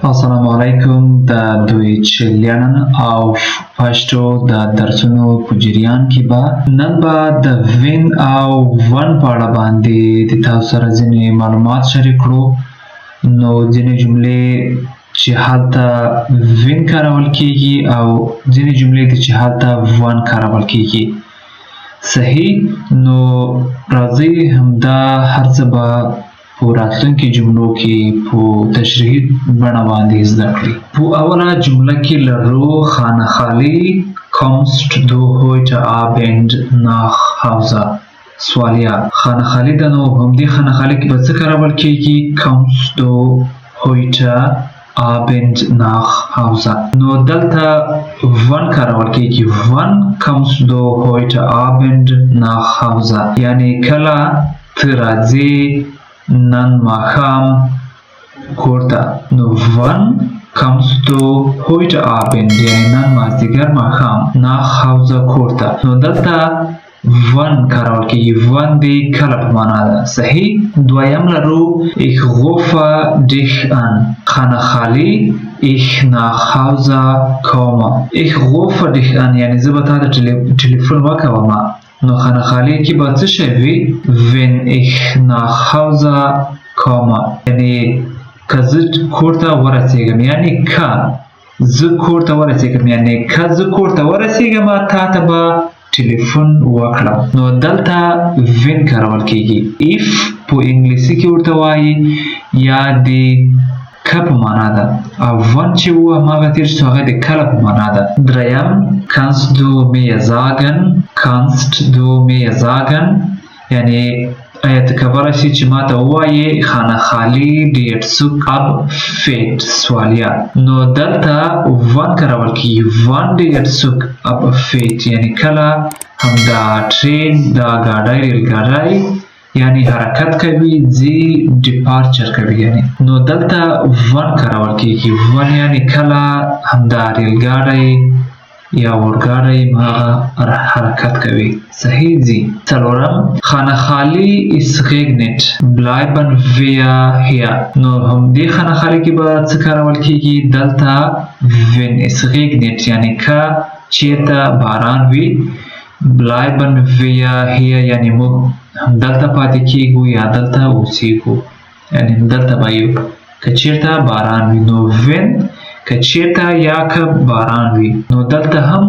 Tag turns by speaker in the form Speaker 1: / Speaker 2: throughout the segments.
Speaker 1: السلام علیکم د دوی چلیانن او پښتو د درسونو په جریان کې به نن به د وین او ون په اړه باندې د تاسو سره ځینې معلومات شریک کړو. نو ځینې جملې چې هلته وین کارول کیږي او ځینې جملې چې هلته ون کارول کیږي. صحیح، نو راځئ همدا هر څه به په راتلونکي جملو کې په تشریحي بڼه باندې زده کړئ. په اوله جمله کې لرو خانه خالی kommst du heute Abend nach Hause. سوالیه خانه خالی ده، نو همدې خانه خالی کې به څه کارول کیږي؟ kommst du heute Abend nach Hause. نو دلته ون کارول کیږي. ون kommst du heute Abend nach Hause، یعنی کله ته راځې نن ماښام کور ته. نو ون kommst du heute Abend، یعنی نن مازدیګر ماښام nach Hause کور ته. نو دلته ون کارول کیږي. ون د کله په معنا ده. صحیح. دویم لرو ich rufe dich an. خانه خالی ich nach Hause komme. ich rufe dich an یعنی زه به تا ته ټلیفون وکوم. نو خانه خالی کې به څه شی وي؟ wenn ich nach Hause komme، یعنی که زه کور ته ورسېږم، یعنی که زه کور ته ورسېږم، یعنی که زه کور ته ورسېږم تا ته به ټلیفون وکړم. نو دلته when کارول کیږي. if په انګلیسي کې ورته وایي یا د که په معنا ده، او ون چې و هماغه تیر شو هغه د کله په معنا ده. دریم kannst du mir sagen، kannst du mir sagen یعنی آیا ته کولی شې چې ما ته ووایې خانه خالی ډیر څوک اب فیټ. سوالیه نو دلته ون کارول کیږي. ون ډیر څوک اب فیټ یعنی کله همدا ټرین دا ګاډی ریل ګاډی یعنی حرکت کوي، ځي ډیپارچر کوي یعنی. نو دلته ون کارول کیږي. ون یعنی کله همدا ریل ګاډی یا اورګاډی هغه حرکت کوي. صحیح ځي. څلورم خانه خالی es regnet bleiben wir hier. نو همدې خانه خالی کې به څه کارول کیږي؟ دلته when es regnet یعنی که چیرته باران وي، bleiben wir hier یعنی موږ دلته پاتې کیږو یا دلته اوسېږو، یعنی دلته به یو. که چیرته باران وي نو when، که چیرته یا که باران وي نو دلته هم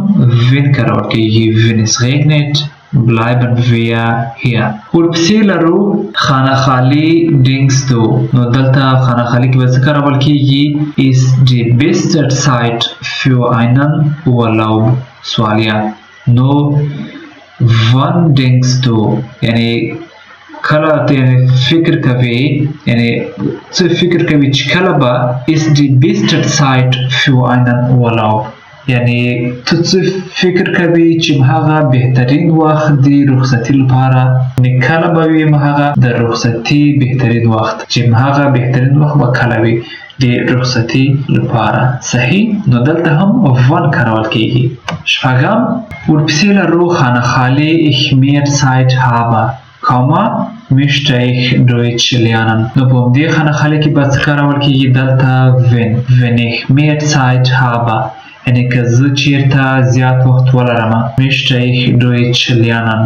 Speaker 1: when کارول کیږي. when es regnet bleiben wir hier. ورپسې لرو خانه خالی denkst du. نو دلته خانه خالی کې به څه کارول کیږي؟ ist die beste Zeit für einen Urlaub. سوالیه نو wann denkst du یعنی کله ته فکر کوي، یعنی څه فکر کوي چې کله به ist die beste Zeit für einen Urlaub یعنی ته څه فکر کوي چې هغه بهترین وخت دی رخصتي لپاره. یعنی کله به وي هغه د رخصتي بهترین وخت، چې هغه بهترین وخت به کله وي د رخصتي لپاره. صحیح. نو دلته هم ون کارول کیږي. شپږم ورپسې لرو خانه خالی ich mehr Zeit habe möchte ich Deutsch lernen. نو په همدې خانه خالی کې به څه کارول کیږي؟ دلته wenn ich mehr Zeit habe یعنی که زه چیرته زیات وخت ولرم، möchte ich Deutsch lernen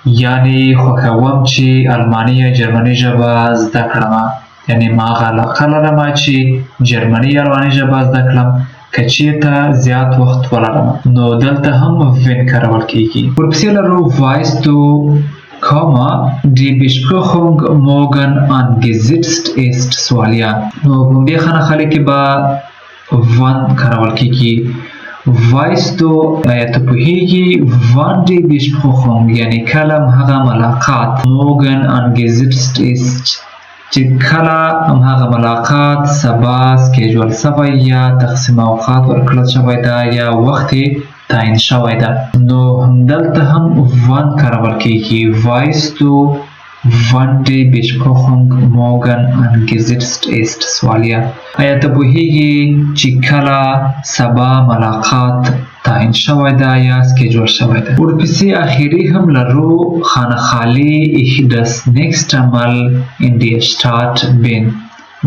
Speaker 1: یعنی خوښوم چې الماني یا جرمني ژبه زده کړم، یعنی ما علاقه لرم چې جرمني یا الماني ژبه زده کړم که چیرته زیات وخت ولرم. نو دلته هم when کارول کیږي. ورپسې لرو weißt du die Besprechung morgen angesetzt ist. سوالیه نو په همدې خانه خالی کې به ون کارول کیږي. weißt du آیا ته پوهیږي wann die Besprechung یعنی کله هغه ملاقات morgen angesetzt ist چې کله هغه ملاقات سبا سکیجول سوی یا تقسیم اوقات ورکړل شوی ده یا وخت تعیین شوی ده. نو همدلته هم ون کارول کیږي. weißt du wann die Besprechung morgen angesetzt ist. سوالیه آیا ته پوهیږي چې کله سبا ملاقات تعیین شوی ده یا سکیجول شوی ده. ورپسې اخیری هم لرو خانه خالی ich das nächste Mal in die Stadt bin.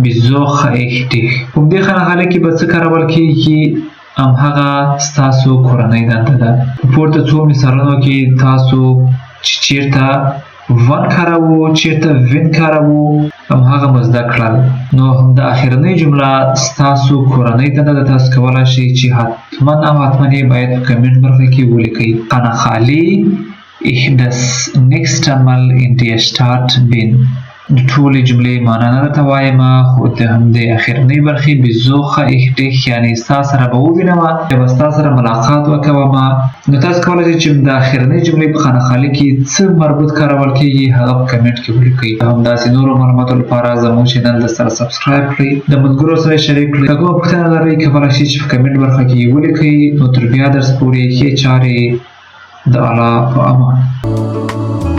Speaker 1: بزوخه اخته. په دې خانه کې به څه کارول کیږي؟ هماغه ستاسو کورنۍ دنده ده. په پورته څو مثالونو کې تاسو چیرته ون کاروو چیرته وین کاروو هماغه مو زده کړل. نو همدا اخرنۍ جمله ستاسو کورنۍ دنده ده. تاسو کولی شئ چې حتما او حتما یې باید په کمنټ برخه کې ولیکئ. Kann ich das nächste Mal in der Stadt bin. د ټولې جملې معنا نه درته وایم، خو د همدې اخرنۍ برخې بزوخه ich dich یعنې ستا سره به ووینم یا به ستا سره ملاقات وکوم. نو تاسو کولی شئ چې د اخرنۍ جملې په خانه خالي کې څه مربوط کارول کیږي هغه په کمنټ کې ولیکئ. همداسې نورو معلوماتو لپاره زموږ چینل درسره سبسکرایب کړئ، د ملګرو سره شریک کړئ. که کومه پوښتنه لرئ کولی شئ چې په کمنټ برخه کې یې ولیکئ. نو تر بیا درس پورې ښې چارې د الله په امان.